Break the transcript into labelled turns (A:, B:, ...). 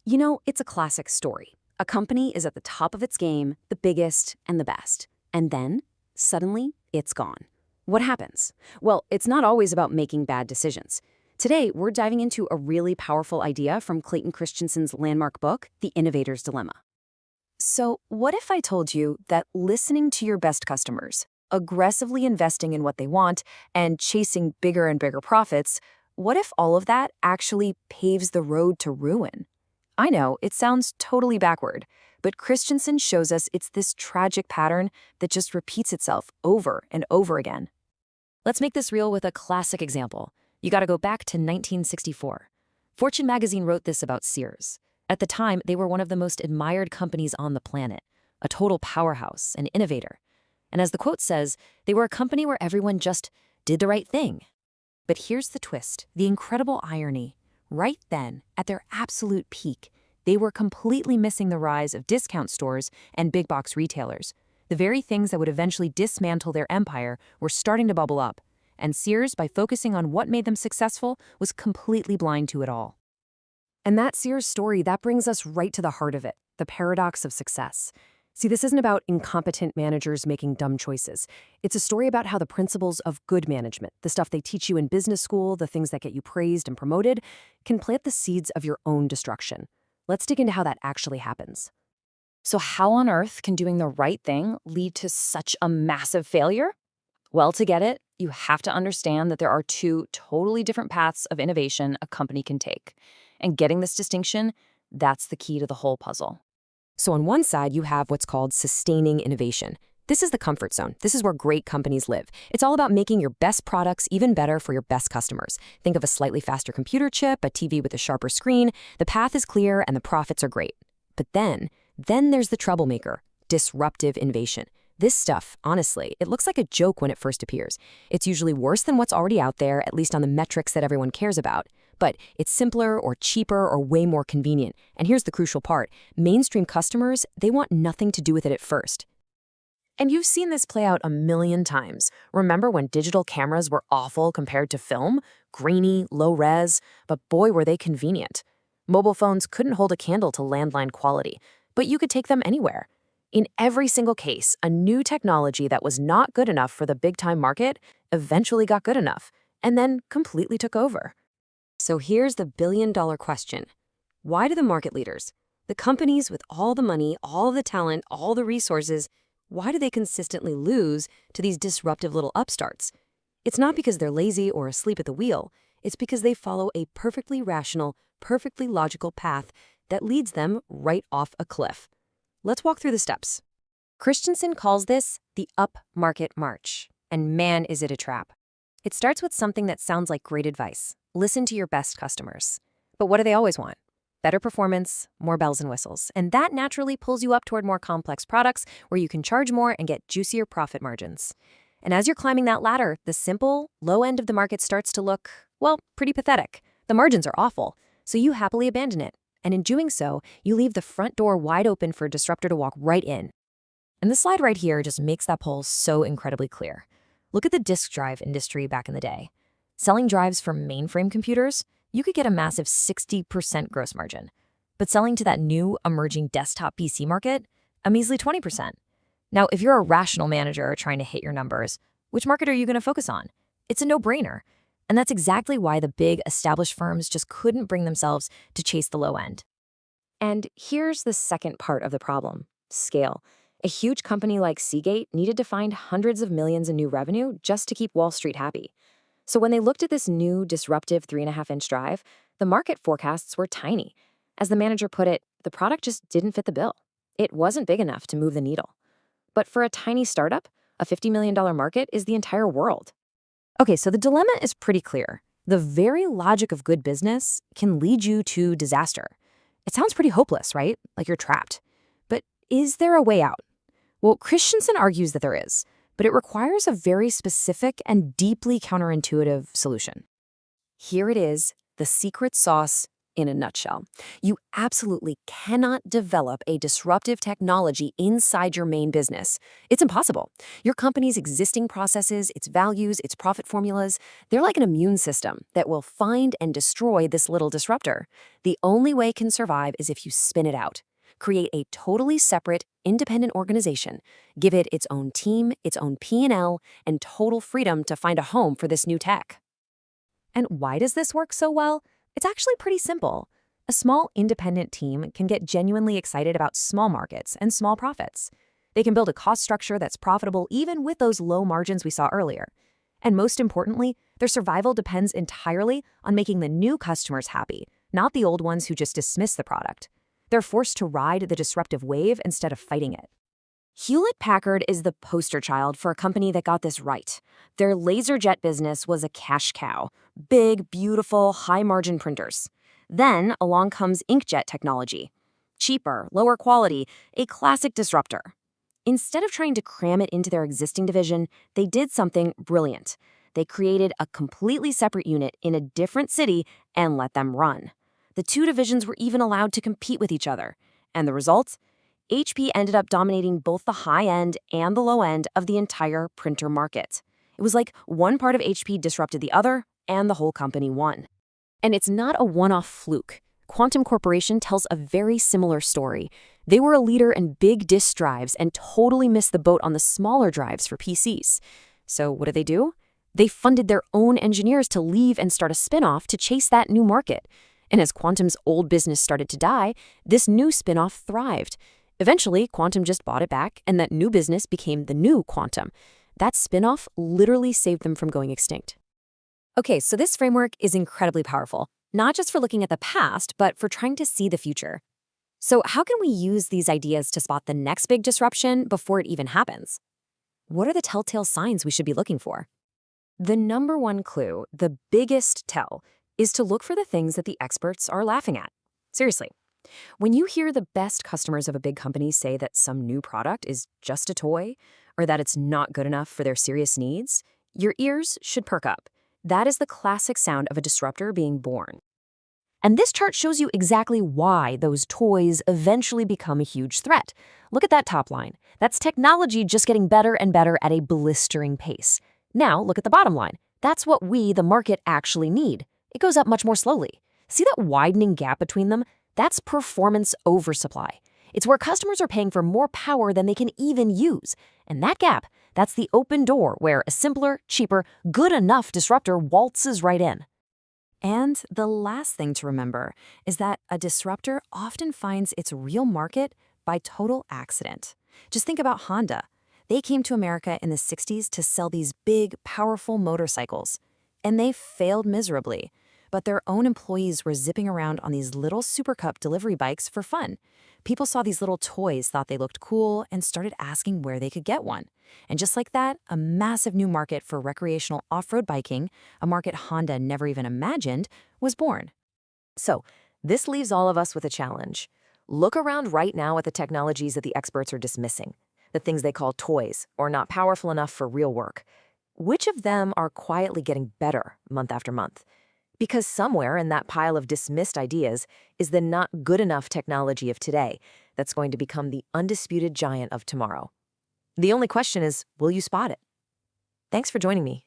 A: It's a classic story. A company is at the top of its game, the biggest and the best. And then, suddenly, it's gone. What happens? Well, it's not always about making bad decisions. Today, we're diving into a really powerful idea from Clayton Christensen's landmark book, The Innovator's Dilemma. So, what if I told you that listening to your best customers, aggressively investing in what they want, and chasing bigger and bigger profits, what if all of that actually paves the road to ruin? I know, it sounds totally backward, but Christensen shows us it's this tragic pattern that just repeats itself over and over again. Let's make this real with a classic example. You gotta go back to 1964. Fortune magazine wrote this about Sears. At the time, they were one of the most admired companies on the planet, a total powerhouse, an innovator. And as the quote says, they were a company where everyone just did the right thing. But here's the twist, the incredible irony. Right then, at their absolute peak, they were completely missing the rise of discount stores and big box retailers. The very things that would eventually dismantle their empire were starting to bubble up. And Sears, by focusing on what made them successful, was completely blind to it all. And that Sears story, that brings us right to the heart of it, the paradox of success. See, this isn't about incompetent managers making dumb choices. It's a story about how the principles of good management, the stuff they teach you in business school, the things that get you praised and promoted, can plant the seeds of your own destruction. Let's dig into how that actually happens. So how on earth can doing the right thing lead to such a massive failure? Well, to get it, you have to understand that there are two totally different paths of innovation a company can take. And getting this distinction, that's the key to the whole puzzle. So on one side, you have what's called sustaining innovation. This is the comfort zone. This is where great companies live. It's all about making your best products even better for your best customers. Think of a slightly faster computer chip, a TV with a sharper screen. The path is clear and the profits are great. But then there's the troublemaker, disruptive innovation. This stuff, honestly, it looks like a joke when it first appears. It's usually worse than what's already out there, at least on the metrics that everyone cares about. But it's simpler or cheaper or way more convenient. And here's the crucial part. Mainstream customers, they want nothing to do with it at first. And you've seen this play out a million times. Remember when digital cameras were awful compared to film? Grainy, low res, but boy were they convenient. Mobile phones couldn't hold a candle to landline quality, but you could take them anywhere. In every single case, a new technology that was not good enough for the big-time market eventually got good enough, and then completely took over. So here's the billion-dollar question. Why do the market leaders, the companies with all the money, all the talent, all the resources, why do they consistently lose to these disruptive little upstarts? It's not because they're lazy or asleep at the wheel. It's because they follow a perfectly rational, perfectly logical path that leads them right off a cliff. Let's walk through the steps. Christensen calls this the up-market march. And man, is it a trap. It starts with something that sounds like great advice. Listen to your best customers. But what do they always want? Better performance, more bells and whistles. And that naturally pulls you up toward more complex products where you can charge more and get juicier profit margins. And as you're climbing that ladder, the simple, low end of the market starts to look, well, pretty pathetic. The margins are awful, so you happily abandon it. And in doing so, you leave the front door wide open for a disruptor to walk right in. And the slide right here just makes that pull so incredibly clear. Look at the disk drive industry back in the day. Selling drives for mainframe computers, you could get a massive 60% gross margin. But selling to that new emerging desktop PC market, a measly 20%. Now, if you're a rational manager trying to hit your numbers, which market are you going to focus on? It's a no-brainer. And that's exactly why the big established firms just couldn't bring themselves to chase the low end. And here's the second part of the problem, scale. A huge company like Seagate needed to find hundreds of millions in new revenue just to keep Wall Street happy. So when they looked at this new disruptive 3.5-inch drive, the market forecasts were tiny. As the manager put it, the product just didn't fit the bill. It wasn't big enough to move the needle. But for a tiny startup, a $50 million market is the entire world. Okay, so the dilemma is pretty clear. The very logic of good business can lead you to disaster. It sounds pretty hopeless, right? Like you're trapped. But is there a way out? Well, Christensen argues that there is, but it requires a very specific and deeply counterintuitive solution. Here it is, the secret sauce in a nutshell. You absolutely cannot develop a disruptive technology inside your main business. It's impossible. Your company's existing processes, its values, its profit formulas, they're like an immune system that will find and destroy this little disruptor. The only way it can survive is if you spin it out. Create a totally separate, independent organization. Give it its own team, its own P&L, and total freedom to find a home for this new tech. And why does this work so well? It's actually pretty simple. A small independent team can get genuinely excited about small markets and small profits. They can build a cost structure that's profitable even with those low margins we saw earlier. And most importantly, their survival depends entirely on making the new customers happy, not the old ones who just dismiss the product. They're forced to ride the disruptive wave instead of fighting it. Hewlett-Packard is the poster child for a company that got this right. Their LaserJet business was a cash cow. Big, beautiful, high-margin printers. Then along comes inkjet technology. Cheaper, lower quality, a classic disruptor. Instead of trying to cram it into their existing division, they did something brilliant. They created a completely separate unit in a different city and let them run. The two divisions were even allowed to compete with each other. And the result? HP ended up dominating both the high end and the low end of the entire printer market. It was like one part of HP disrupted the other, and the whole company won. And it's not a one-off fluke. Quantum Corporation tells a very similar story. They were a leader in big disk drives and totally missed the boat on the smaller drives for PCs. So what do? They funded their own engineers to leave and start a spin-off to chase that new market. And as Quantum's old business started to die, this new spin-off thrived. Eventually, Quantum just bought it back, and that new business became the new Quantum. That spin-off literally saved them from going extinct. Okay, so this framework is incredibly powerful, not just for looking at the past, but for trying to see the future. So how can we use these ideas to spot the next big disruption before it even happens? What are the telltale signs we should be looking for? The number one clue, the biggest tell, is to look for the things that the experts are laughing at. Seriously. When you hear the best customers of a big company say that some new product is just a toy, or that it's not good enough for their serious needs, your ears should perk up. That is the classic sound of a disruptor being born. And this chart shows you exactly why those toys eventually become a huge threat. Look at that top line. That's technology just getting better and better at a blistering pace. Now look at the bottom line. That's what we, the market, actually need. It goes up much more slowly. See that widening gap between them? That's performance oversupply. It's where customers are paying for more power than they can even use. And that gap, that's the open door where a simpler, cheaper, good enough disruptor waltzes right in. And the last thing to remember is that a disruptor often finds its real market by total accident. Just think about Honda. They came to America in the 60s to sell these big, powerful motorcycles. And they failed miserably. But their own employees were zipping around on these little Super Cup delivery bikes for fun. People saw these little toys, thought they looked cool, and started asking where they could get one. And just like that, a massive new market for recreational off-road biking, a market Honda never even imagined, was born. So, this leaves all of us with a challenge. Look around right now at the technologies that the experts are dismissing, the things they call toys, or not powerful enough for real work. Which of them are quietly getting better month after month? Because somewhere in that pile of dismissed ideas is the not good enough technology of today that's going to become the undisputed giant of tomorrow. The only question is, will you spot it? Thanks for joining me.